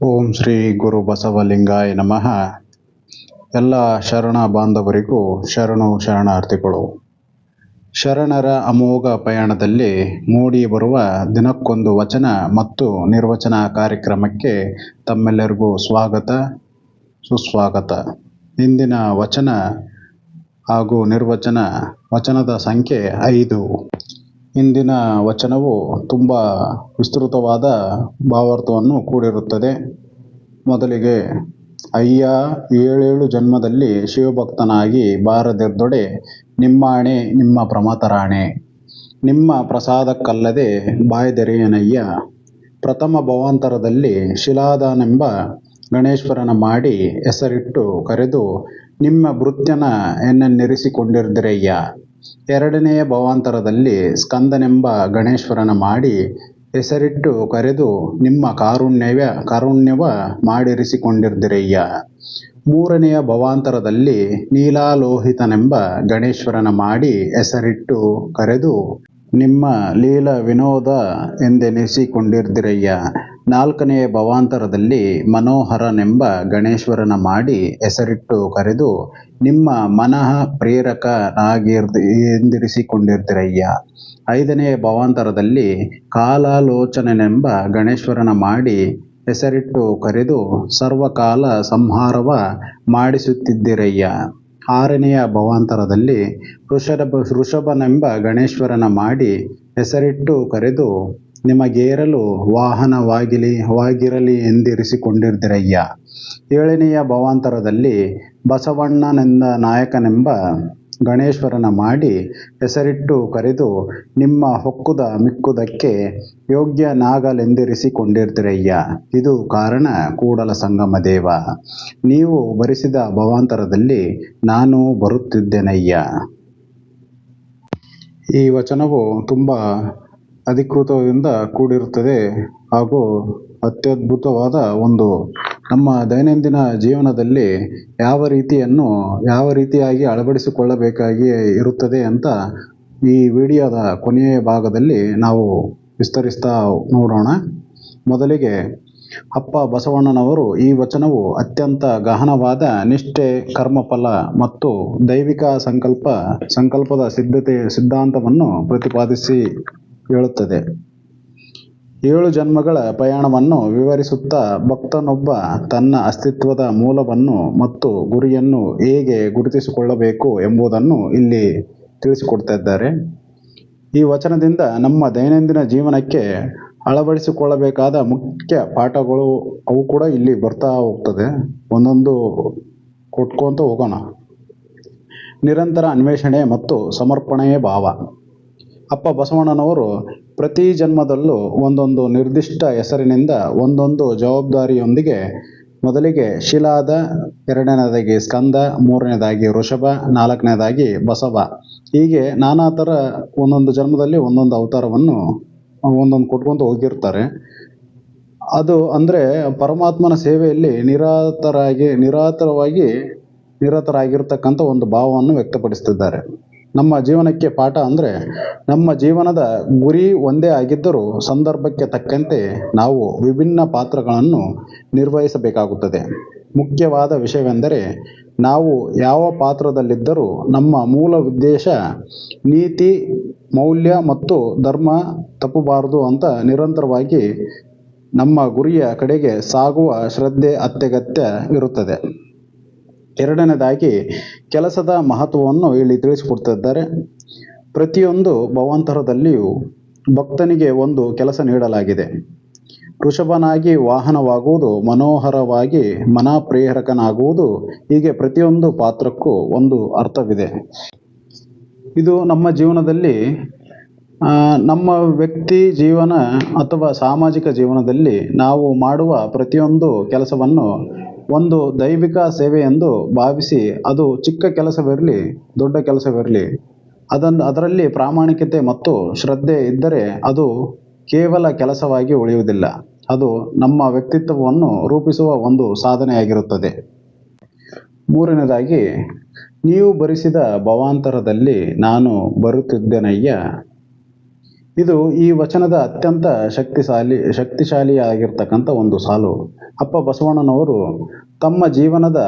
ಓಂ ಶ್ರೀ ಗುರು ಬಸವಲಿಂಗಾಯ ನಮಃ. ಎಲ್ಲ ಶರಣ ಬಾಂಧವರಿಗೂ ಶರಣು ಶರಣಾರ್ಥಿಗಳು. ಶರಣರ ಅಮೋಘ ಪಯಣದಲ್ಲಿ ಮೂಡಿ ಬರುವ ದಿನಕ್ಕೊಂದು ವಚನ ಮತ್ತು ನಿರ್ವಚನ ಕಾರ್ಯಕ್ರಮಕ್ಕೆ ತಮ್ಮೆಲ್ಲರಿಗೂ ಸ್ವಾಗತ ಸುಸ್ವಾಗತ. ಇಂದಿನ ವಚನ ಹಾಗೂ ನಿರ್ವಚನ ವಚನದ ಸಂಖ್ಯೆ 5. ಇಂದಿನ ವಚನವು ತುಂಬ ವಿಸ್ತೃತವಾದ ಭಾವಾರ್ಥವನ್ನು ಕೂಡಿರುತ್ತದೆ. ಮೊದಲಿಗೆ, ಅಯ್ಯ ಏಳೇಳು ಜನ್ಮದಲ್ಲಿ ಶಿವಭಕ್ತನಾಗಿ ಬಾರದೆದ್ದೊಡೆ ನಿಮ್ಮಾಣೆ ನಿಮ್ಮ ಪ್ರಮಥರಾಣೆ. ನಿಮ್ಮ ಪ್ರಸಾದಕ್ಕಲ್ಲದೆ ಬಾಯ್ದೆರೆಯನಯ್ಯ. ಪ್ರಥಮ ಭವಾಂತರದಲ್ಲಿ ಶಿಲಾದನೆಂಬ ಗಣೇಶ್ವರನ ಮಾಡಿ ಹೆಸರಿಟ್ಟು ಕರೆದು ನಿಮ್ಮ ಭೃತ್ಯನ ಎನ್ನೆನ್ನಿರಿಸಿಕೊಂಡಿರ್ದಿರಯ್ಯ. ಎರಡನೆಯ ಭವಾಂತರದಲ್ಲಿ ಸ್ಕಂದನೆಂಬ ಗಣೇಶ್ವರನ ಮಾಡಿ ಹೆಸರಿಟ್ಟು ಕರೆದು ನಿಮ್ಮ ಕಾರುಣ್ಯವ ಮಾಡಿರಿಸಿಕೊಂಡಿರ್ದಿರಯ್ಯ. ಮೂರನೆಯ ಭವಾಂತರದಲ್ಲಿ ನೀಲಾಲೋಹಿತನೆಂಬ ಗಣೇಶ್ವರನ ಮಾಡಿ ಹೆಸರಿಟ್ಟು ಕರೆದು ನಿಮ್ಮ ಲೀಲ ವಿನೋದ ಎಂದೆನಿಸಿಕೊಂಡಿರ್ದಿರಯ್ಯ. ನಾಲ್ಕನೆಯ ಭವಾಂತರದಲ್ಲಿ ಮನೋಹರನೆಂಬ ಗಣೇಶ್ವರನ ಮಾಡಿ ಹೆಸರಿಟ್ಟು ಕರೆದು ನಿಮ್ಮ ಮನಃ ಪ್ರೇರಕನಾಗಿರಿಸಿಕೊಂಡಿರ್ದಿರಯ್ಯ. ಐದನೆಯ ಭವಾಂತರದಲ್ಲಿ ಕಾಲಾಲೋಚನೆಂಬ ಗಣೇಶ್ವರನ ಮಾಡಿ ಹೆಸರಿಟ್ಟು ಕರೆದು ಸರ್ವಕಾಲ ಸಂಹಾರವ ಮಾಡಿಸುತ್ತಿದ್ದಿರಯ್ಯ. ಆರನೆಯ ಭವಾಂತರದಲ್ಲಿ ಋಷಭನೆಂಬ ಗಣೇಶ್ವರನ ಮಾಡಿ ಹೆಸರಿಟ್ಟು ಕರೆದು ನಿಮಗೇರಲು ವಾಹನವಾಗಿರಲಿ ಎಂದಿರಿಸಿಕೊಂಡಿರ್ದಿರಯ್ಯ. ಏಳನೆಯ ಭವಾಂತರದಲ್ಲಿ ಬಸವಣ್ಣನೆಂದ ನಾಯಕನೆಂಬ ಗಣೇಶ್ವರನ ಮಾಡಿ ಹೆಸರಿಟ್ಟು ಕರೆದು ನಿಮ್ಮ ಹೊಕ್ಕುದ ಮಿಕ್ಕುದಕ್ಕೆ ಯೋಗ್ಯನಾಗಲೆಂದಿರಿಸಿಕೊಂಡಿರ್ದಿರಯ್ಯ. ಇದು ಕಾರಣ ಕೂಡಲ ಸಂಗಮ ದೇವ. ನೀವು ಬರಿಸಿದ ಭವಾಂತರದಲ್ಲಿ ನಾನು ಬರುತ್ತಿದ್ದೆನಯ್ಯ. ಈ ವಚನವು ತುಂಬ ಅಧಿಕೃತದಿಂದ ಕೂಡಿರುತ್ತದೆ ಹಾಗೂ ಅತ್ಯದ್ಭುತವಾದ ಒಂದು ನಮ್ಮ ದೈನಂದಿನ ಜೀವನದಲ್ಲಿ ಯಾವ ರೀತಿಯಾಗಿ ಅಳವಡಿಸಿಕೊಳ್ಳಬೇಕಾಗಿ ಇರುತ್ತದೆ ಅಂತ ಈ ವಿಡಿಯೋದ ಕೊನೆಯ ಭಾಗದಲ್ಲಿ ನಾವು ವಿಸ್ತರಿಸ್ತಾ ನೋಡೋಣ. ಮೊದಲಿಗೆ, ಅಪ್ಪ ಬಸವಣ್ಣನವರು ಈ ವಚನವು ಅತ್ಯಂತ ಗಹನವಾದ ನಿಷ್ಠೆ, ಕರ್ಮಫಲ ಮತ್ತು ದೈವಿಕ ಸಂಕಲ್ಪದ ಸಿದ್ಧಾಂತವನ್ನು ಪ್ರತಿಪಾದಿಸಿ ಹೇಳುತ್ತದೆ. 7 ಜನ್ಮಗಳ ಪಯಣವನ್ನು ವಿವರಿಸುತ್ತಾ ಭಕ್ತನೊಬ್ಬ ತನ್ನ ಅಸ್ತಿತ್ವದ ಮೂಲವನ್ನು ಮತ್ತು ಗುರಿಯನ್ನು ಹೇಗೆ ಗುರುತಿಸಿಕೊಳ್ಳಬೇಕು ಎಂಬುದನ್ನು ಇಲ್ಲಿ ತಿಳಿಸಿಕೊಡ್ತಾ. ಈ ವಚನದಿಂದ ನಮ್ಮ ದೈನಂದಿನ ಜೀವನಕ್ಕೆ ಅಳವಡಿಸಿಕೊಳ್ಳಬೇಕಾದ ಮುಖ್ಯ ಪಾಠಗಳು ಅವು ಕೂಡ ಇಲ್ಲಿ ಬರ್ತಾ ಹೋಗ್ತದೆ. ಒಂದೊಂದು ಕೊಟ್ಕೊಂತ ಹೋಗೋಣ. ನಿರಂತರ ಅನ್ವೇಷಣೆ ಮತ್ತು ಸಮರ್ಪಣೆಯ ಭಾವ. ಅಪ್ಪ ಬಸವಣ್ಣನವರು ಪ್ರತಿ ಜನ್ಮದಲ್ಲೂ ಒಂದೊಂದು ನಿರ್ದಿಷ್ಟ ಹೆಸರಿನಿಂದ ಒಂದೊಂದು ಜವಾಬ್ದಾರಿಯೊಂದಿಗೆ, ಮೊದಲಿಗೆ ಶಿಲಾದ, ಎರಡನೇದಾಗಿ ಸ್ಕಂದ, ಮೂರನೇದಾಗಿ ಋಷಭ, ನಾಲ್ಕನೇದಾಗಿ ಬಸವ, ಹೀಗೆ ನಾನಾ ಥರ ಒಂದೊಂದು ಜನ್ಮದಲ್ಲಿ ಒಂದೊಂದು ಅವತಾರವನ್ನು ಒಂದೊಂದು ಕೊಟ್ಕೊಂತ ಹೋಗಿರ್ತಾರೆ. ಅದು ಅಂದರೆ ಪರಮಾತ್ಮನ ಸೇವೆಯಲ್ಲಿ ನಿರತರಾಗಿರ್ತಕ್ಕಂಥ ಒಂದು ಭಾವವನ್ನು ವ್ಯಕ್ತಪಡಿಸ್ತಿದ್ದಾರೆ. ನಮ್ಮ ಜೀವನಕ್ಕೆ ಪಾಠ ಅಂದರೆ ನಮ್ಮ ಜೀವನದ ಗುರಿ ಒಂದೇ ಆಗಿದ್ದರೂ ಸಂದರ್ಭಕ್ಕೆ ತಕ್ಕಂತೆ ನಾವು ವಿಭಿನ್ನ ಪಾತ್ರಗಳನ್ನು ನಿರ್ವಹಿಸಬೇಕಾಗುತ್ತದೆ. ಮುಖ್ಯವಾದ ವಿಷಯವೆಂದರೆ ನಾವು ಯಾವ ಪಾತ್ರದಲ್ಲಿದ್ದರೂ ನಮ್ಮ ಮೂಲ ಉದ್ದೇಶ, ನೀತಿ, ಮೌಲ್ಯ ಮತ್ತು ಧರ್ಮ ತಪ್ಪಬಾರದು ಅಂತ ನಿರಂತರವಾಗಿ ನಮ್ಮ ಗುರಿಯ ಕಡೆಗೆ ಸಾಗುವ ಶ್ರದ್ಧೆ ಅತ್ಯಗತ್ಯ ಇರುತ್ತದೆ. ಎರಡನೇದಾಗಿ ಕೆಲಸದ ಮಹತ್ವವನ್ನು ಇಲ್ಲಿ ತಿಳಿಸಿಕೊಡ್ತಿದ್ದಾರೆ. ಪ್ರತಿಯೊಂದು ಭವಾಂತರದಲ್ಲಿಯೂ ಭಕ್ತನಿಗೆ ಒಂದು ಕೆಲಸ ನೀಡಲಾಗಿದೆ. ಋಷಭನಾಗಿ ವಾಹನವಾಗುವುದು, ಮನೋಹರವಾಗಿ ಮನಪ್ರೇರಕನಾಗುವುದು, ಹೀಗೆ ಪ್ರತಿಯೊಂದು ಪಾತ್ರಕ್ಕೂ ಒಂದು ಅರ್ಥವಿದೆ. ಇದು ನಮ್ಮ ಜೀವನದಲ್ಲಿ ನಮ್ಮ ವ್ಯಕ್ತಿ ಜೀವನ ಅಥವಾ ಸಾಮಾಜಿಕ ಜೀವನದಲ್ಲಿ ನಾವು ಮಾಡುವ ಪ್ರತಿಯೊಂದು ಕೆಲಸವನ್ನು ಒಂದು ದೈವಿಕ ಸೇವೆ ಎಂದು ಭಾವಿಸಿ, ಅದು ಚಿಕ್ಕ ಕೆಲಸವಿರಲಿ ದೊಡ್ಡ ಕೆಲಸವಿರಲಿ, ಅದರಲ್ಲಿ ಪ್ರಾಮಾಣಿಕತೆ ಮತ್ತು ಶ್ರದ್ಧೆ ಇದ್ದರೆ ಅದು ಕೇವಲ ಕೆಲಸವಾಗಿ ಉಳಿಯುವುದಿಲ್ಲ, ಅದು ನಮ್ಮ ವ್ಯಕ್ತಿತ್ವವನ್ನು ರೂಪಿಸುವ ಒಂದು ಸಾಧನೆಯಾಗಿರುತ್ತದೆ. ಮೂರನೇದಾಗಿ, ನೀವು ಬರಿಸಿದ ಭವಾಂತರದಲ್ಲಿ ನಾನು ಬರುತ್ತಿದ್ದೆನಯ್ಯ. ಇದು ಈ ವಚನದ ಅತ್ಯಂತ ಶಕ್ತಿಶಾಲಿಯಾಗಿರ್ತಕ್ಕಂಥ ಒಂದು ಸಾಲು. ಅಪ್ಪ ಬಸವಣ್ಣನವರು ತಮ್ಮ ಜೀವನದ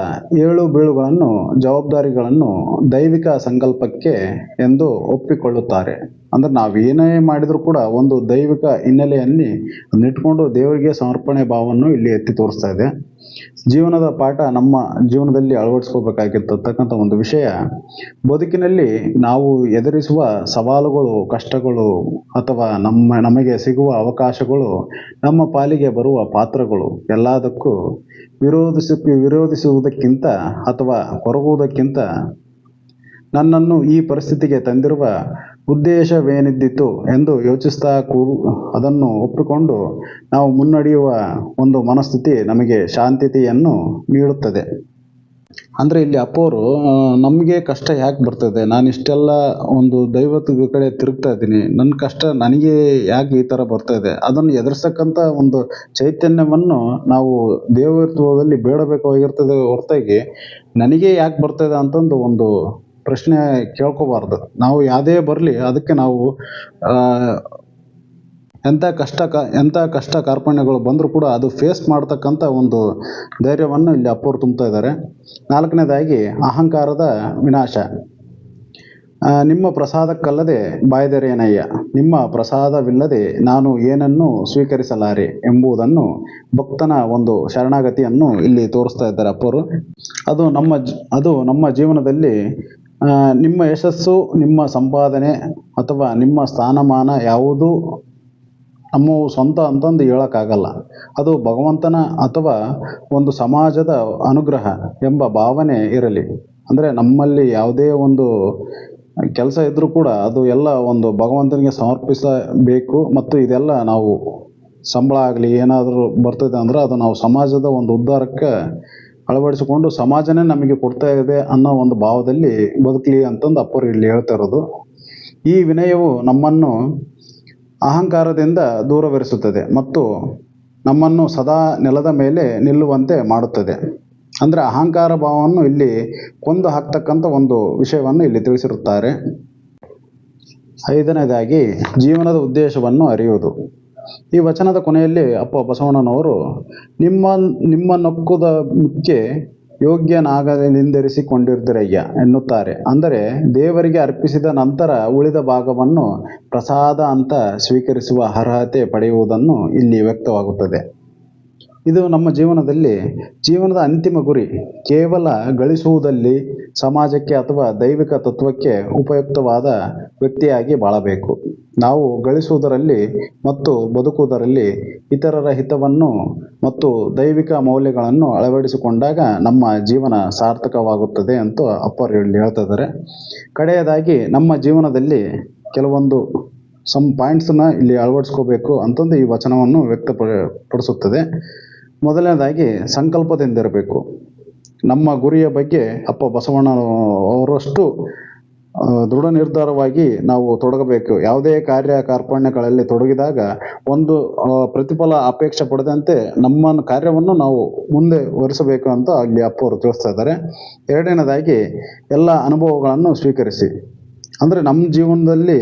ಏಳು ಬೀಳುಗಳನ್ನು, ಜವಾಬ್ದಾರಿಗಳನ್ನು ದೈವಿಕ ಸಂಕಲ್ಪಕ್ಕೆ ಎಂದು ಒಪ್ಪಿಕೊಳ್ಳುತ್ತಾರೆ. ಅಂದ್ರೆ ನಾವೇನೇ ಮಾಡಿದರೂ ಕೂಡ ಒಂದು ದೈವಿಕ ಹಿನ್ನೆಲೆಯಲ್ಲಿ ಅದನ್ನಿಟ್ಕೊಂಡು ದೇವರಿಗೆ ಸಮರ್ಪಣೆ ಭಾವವನ್ನು ಇಲ್ಲಿ ಎತ್ತಿ ತೋರಿಸ್ತಾ ಇದೆ. ಜೀವನದ ಪಾಠ ನಮ್ಮ ಜೀವನದಲ್ಲಿ ಅಳವಡಿಸ್ಕೋಬೇಕಾಗಿರ್ತಕ್ಕಂಥ ಒಂದು ವಿಷಯ, ಬದುಕಿನಲ್ಲಿ ನಾವು ಎದುರಿಸುವ ಸವಾಲುಗಳು, ಕಷ್ಟಗಳು ಅಥವಾ ನಮಗೆ ಸಿಗುವ ಅವಕಾಶಗಳು, ನಮ್ಮ ಪಾಲಿಗೆ ಬರುವ ಪಾತ್ರಗಳು ಎಲ್ಲದಕ್ಕೂ ವಿರೋಧಿಸುವುದಕ್ಕಿಂತ ಅಥವಾ ಕೊರಗುವುದಕ್ಕಿಂತ ನನ್ನನ್ನು ಈ ಪರಿಸ್ಥಿತಿಗೆ ತಂದಿರುವ ಉದ್ದೇಶವೇನಿದ್ದಿತು ಎಂದು ಯೋಚಿಸ್ತಾ ಅದನ್ನು ಒಪ್ಪಿಕೊಂಡು ನಾವು ಮುನ್ನಡೆಯುವ ಒಂದು ಮನಸ್ಥಿತಿ ನಮಗೆ ಶಾಂತತೆಯನ್ನು ನೀಡುತ್ತದೆ. ಅಂದರೆ ಇಲ್ಲಿ ಅಪ್ಪವರು ನಮಗೆ ಕಷ್ಟ ಯಾಕೆ ಬರ್ತದೆ, ನಾನು ಇಷ್ಟೆಲ್ಲ ಒಂದು ದೈವದ ಕಡೆ ತಿರುಗ್ತಾ ಇದ್ದೀನಿ, ನನ್ನ ಕಷ್ಟ ನನಗೆ ಯಾಕೆ ಈ ಥರ ಬರ್ತಾಯಿದೆ, ಅದನ್ನು ಎದುರಿಸ್ತಕ್ಕಂಥ ಒಂದು ಚೈತನ್ಯವನ್ನು ನಾವು ದೇವತ್ವದಲ್ಲಿ ಬೇಡಬೇಕಾಗಿರ್ತದೆ ಹೊರತಾಗಿ ನನಗೆ ಯಾಕೆ ಬರ್ತಾಯಿದೆ ಅಂತಂದು ಒಂದು ಪ್ರಶ್ನೆ ಕೇಳ್ಕೋಬಾರ್ದು. ನಾವು ಯಾವುದೇ ಬರಲಿ ಅದಕ್ಕೆ ನಾವು ಎಂಥ ಕಷ್ಟ ಕಾರ್ಪಣ್ಯಗಳು ಬಂದರೂ ಕೂಡ ಅದು ಫೇಸ್ ಮಾಡ್ತಕ್ಕಂಥ ಒಂದು ಧೈರ್ಯವನ್ನು ಇಲ್ಲಿ ಅಪ್ಪವರು ತುಂಬ್ತಾ ಇದ್ದಾರೆ. ನಾಲ್ಕನೇದಾಗಿ ಅಹಂಕಾರದ ವಿನಾಶ. ನಿಮ್ಮ ಪ್ರಸಾದಕ್ಕಲ್ಲದೆ ಬಾಯ್ದರೇನಯ್ಯ, ನಿಮ್ಮ ಪ್ರಸಾದವಿಲ್ಲದೆ ನಾನು ಏನನ್ನು ಸ್ವೀಕರಿಸಲಾರೆ ಎಂಬುದನ್ನು ಭಕ್ತನ ಒಂದು ಶರಣಾಗತಿಯನ್ನು ಇಲ್ಲಿ ತೋರಿಸ್ತಾ ಇದ್ದಾರೆ ಅಪ್ಪವರು. ಅದು ನಮ್ಮ ಜೀವನದಲ್ಲಿ ನಿಮ್ಮ ಯಶಸ್ಸು, ನಿಮ್ಮ ಸಂಪಾದನೆ ಅಥವಾ ನಿಮ್ಮ ಸ್ಥಾನಮಾನ ಯಾವುದೂ ನಮ್ಮವು ಸ್ವಂತ ಅಂತಂದು ಹೇಳೋಕ್ಕಾಗಲ್ಲ. ಅದು ಭಗವಂತನ ಅಥವಾ ಒಂದು ಸಮಾಜದ ಅನುಗ್ರಹ ಎಂಬ ಭಾವನೆ ಇರಲಿ. ಅಂದರೆ ನಮ್ಮಲ್ಲಿ ಯಾವುದೇ ಒಂದು ಕೆಲಸ ಇದ್ದರೂ ಕೂಡ ಅದು ಎಲ್ಲ ಒಂದು ಭಗವಂತನಿಗೆ ಸಮರ್ಪಿಸಬೇಕು. ಮತ್ತು ಇದೆಲ್ಲ ನಾವು ಸಂಬಳ ಆಗಲಿ ಏನಾದರೂ ಬರ್ತದೆ ಅಂದರೆ ಅದು ನಾವು ಸಮಾಜದ ಒಂದು ಉದ್ಧಾರಕ್ಕೆ ಅಳವಡಿಸಿಕೊಂಡು ಸಮಾಜನೇ ನಮಗೆ ಕೊಡ್ತಾ ಇದೆ ಅನ್ನೋ ಒಂದು ಭಾವದಲ್ಲಿ ಬದುಕಲಿ ಅಂತಂದು ಅಪ್ಪರು ಇಲ್ಲಿ ಹೇಳ್ತಾ ಇರೋದು. ಈ ವಿನಯವು ನಮ್ಮನ್ನು ಅಹಂಕಾರದಿಂದ ದೂರವಿರಿಸುತ್ತದೆ ಮತ್ತು ನಮ್ಮನ್ನು ಸದಾ ನೆಲದ ಮೇಲೆ ನಿಲ್ಲುವಂತೆ ಮಾಡುತ್ತದೆ. ಅಂದರೆ ಅಹಂಕಾರ ಭಾವವನ್ನು ಇಲ್ಲಿ ಕೊಂದು ಹಾಕ್ತಕ್ಕಂಥ ಒಂದು ವಿಷಯವನ್ನು ಇಲ್ಲಿ ತಿಳಿಸಿರುತ್ತಾರೆ. ಐದನೇದಾಗಿ ಜೀವನದ ಉದ್ದೇಶವನ್ನು ಅರಿಯುವುದು. ಈ ವಚನದ ಕೊನೆಯಲ್ಲಿ ಅಪ್ಪ ಬಸವಣ್ಣನವರು ನಿಮ್ಮ ನೊಕ್ಕುದ ಮುಖ್ಯ ಯೋಗ್ಯನಾಗಲೆಂದೆರಿಸಿಕೊಂಡಿರ್ದಿರಯ್ಯ ಎನ್ನುತ್ತಾರೆ. ಅಂದರೆ ದೇವರಿಗೆ ಅರ್ಪಿಸಿದ ನಂತರ ಉಳಿದ ಭಾಗವನ್ನು ಪ್ರಸಾದ ಅಂತ ಸ್ವೀಕರಿಸುವ ಅರ್ಹತೆ ಪಡೆಯುವುದನ್ನು ಇಲ್ಲಿ ವ್ಯಕ್ತವಾಗುತ್ತದೆ. ಇದು ನಮ್ಮ ಜೀವನದ ಅಂತಿಮ ಗುರಿ ಕೇವಲ ಗಳಿಸುವುದಲ್ಲಿ ಸಮಾಜಕ್ಕೆ ಅಥವಾ ದೈವಿಕ ತತ್ವಕ್ಕೆ ಉಪಯುಕ್ತವಾದ ವ್ಯಕ್ತಿಯಾಗಿ ಬಾಳಬೇಕು. ನಾವು ಗಳಿಸುವುದರಲ್ಲಿ ಮತ್ತು ಬದುಕುವುದರಲ್ಲಿ ಇತರರ ಹಿತವನ್ನು ಮತ್ತು ದೈವಿಕ ಮೌಲ್ಯಗಳನ್ನು ಅಳವಡಿಸಿಕೊಂಡಾಗ ನಮ್ಮ ಜೀವನ ಸಾರ್ಥಕವಾಗುತ್ತದೆ ಅಂತ ಅಪ್ಪರು ಇಲ್ಲಿ ಹೇಳ್ತಾ ಇದ್ದಾರೆ. ಕಡೆಯದಾಗಿ ನಮ್ಮ ಜೀವನದಲ್ಲಿ ಕೆಲವೊಂದು ಪಾಯಿಂಟ್ಸನ್ನ ಇಲ್ಲಿ ಅಳವಡಿಸ್ಕೋಬೇಕು ಅಂತಂದು ಈ ವಚನವನ್ನು ವ್ಯಕ್ತಪಡಿಸುತ್ತದೆ. ಮೊದಲನೇದಾಗಿ ಸಂಕಲ್ಪದಿಂದಿರಬೇಕು. ನಮ್ಮ ಗುರಿಯ ಬಗ್ಗೆ ಅಪ್ಪ ಬಸವಣ್ಣನವರಷ್ಟು ದೃಢ ನಿರ್ಧಾರವಾಗಿ ನಾವು ತೊಡಗಬೇಕು. ಯಾವುದೇ ಕಾರ್ಪಣ್ಯಗಳಲ್ಲಿ ತೊಡಗಿದಾಗ ಒಂದು ಪ್ರತಿಫಲ ಅಪೇಕ್ಷೆ ಪಡೆದಂತೆ ನಮ್ಮ ಕಾರ್ಯವನ್ನು ನಾವು ಮುಂದೆ ಒರೆಸಬೇಕು ಅಂತ ಅಲ್ಲಿ ಅಪ್ಪವರು ತಿಳಿಸ್ತಾ ಇದ್ದಾರೆ. ಎರಡನೇದಾಗಿ ಎಲ್ಲ ಅನುಭವಗಳನ್ನು ಸ್ವೀಕರಿಸಿ. ಅಂದರೆ ನಮ್ಮ ಜೀವನದಲ್ಲಿ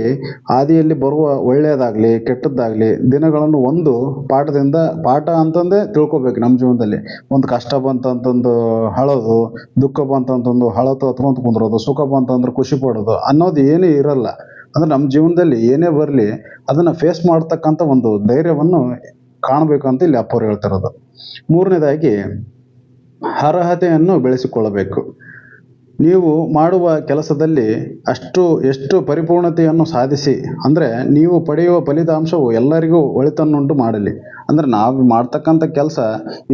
ಆದಿಯಲ್ಲಿ ಬರುವ ಒಳ್ಳೆಯದಾಗಲಿ ಕೆಟ್ಟದ್ದಾಗಲಿ ದಿನಗಳನ್ನು ಒಂದು ಪಾಠ ಅಂತಂದೇ ತಿಳ್ಕೊಬೇಕು. ನಮ್ಮ ಜೀವನದಲ್ಲಿ ಒಂದು ಕಷ್ಟ ಬಂತಂತಂದು ಅಳೋದು, ದುಃಖ ಬಂತಂತಂದು ಅಳೋದು ಹತ್ಕೊಂತ ಕುಂದ್ರೋದು, ಸುಖ ಬಂತಂದ್ರೆ ಖುಷಿ ಪಡೋದು ಅನ್ನೋದು ಏನೂ ಇರಲ್ಲ. ಅಂದರೆ ನಮ್ಮ ಜೀವನದಲ್ಲಿ ಏನೇ ಬರಲಿ ಅದನ್ನು ಫೇಸ್ ಮಾಡ್ತಕ್ಕಂಥ ಒಂದು ಧೈರ್ಯವನ್ನು ಕಾಣಬೇಕು ಅಂತ ಇಲ್ಲಿ ಅಪ್ಪವ್ರು ಹೇಳ್ತಿರೋದು. ಮೂರನೇದಾಗಿ ಅರ್ಹತೆಯನ್ನು ಬೆಳೆಸಿಕೊಳ್ಳಬೇಕು. ನೀವು ಮಾಡುವ ಕೆಲಸದಲ್ಲಿ ಎಷ್ಟು ಪರಿಪೂರ್ಣತೆಯನ್ನು ಸಾಧಿಸಿ, ಅಂದರೆ ನೀವು ಪಡೆಯುವ ಫಲಿತಾಂಶವು ಎಲ್ಲರಿಗೂ ಒಳಿತನ್ನುಂಟು ಮಾಡಲಿ. ಅಂದರೆ ನಾವು ಮಾಡ್ತಕ್ಕಂಥ ಕೆಲಸ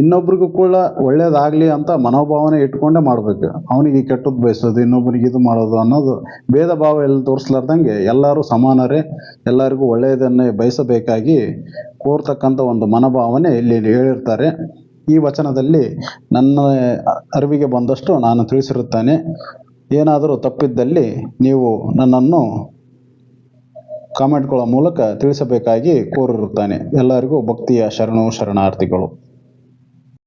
ಇನ್ನೊಬ್ರಿಗೂ ಕೂಡ ಒಳ್ಳೇದಾಗಲಿ ಅಂತ ಮನೋಭಾವನೆ ಇಟ್ಕೊಂಡೇ ಮಾಡಬೇಕು. ಅವನಿಗೆ ಕೆಟ್ಟದ್ದು ಬಯಸೋದು, ಇನ್ನೊಬ್ಬರಿಗೆ ಇದು ಮಾಡೋದು ಅನ್ನೋದು ಭೇದ ಭಾವ ಎಲ್ಲ ತೋರಿಸ್ಲಾರ್ದಂಗೆ ಎಲ್ಲರೂ ಸಮಾನರೇ, ಎಲ್ಲರಿಗೂ ಒಳ್ಳೆಯದನ್ನೇ ಬಯಸಬೇಕಾಗಿ ಕೋರ್ತಕ್ಕಂಥ ಒಂದು ಮನೋಭಾವನೆ ಇಲ್ಲಿ ಹೇಳಿರ್ತಾರೆ. ಈ ವಚನದಲ್ಲಿ ನನ್ನ ಅರಿವಿಗೆ ಬಂದಷ್ಟು ನಾನು ತಿಳಿಸಿರುತ್ತೇನೆ. ಏನಾದರೂ ತಪ್ಪಿದ್ದಲ್ಲಿ ನೀವು ನನ್ನನ್ನು ಕಾಮೆಂಟ್ಗಳ ಮೂಲಕ ತಿಳಿಸಬೇಕಾಗಿ ಕೋರಿರುತ್ತಾನೆ. ಎಲ್ಲರಿಗೂ ಭಕ್ತಿಯ ಶರಣಾರ್ಥಿಗಳು.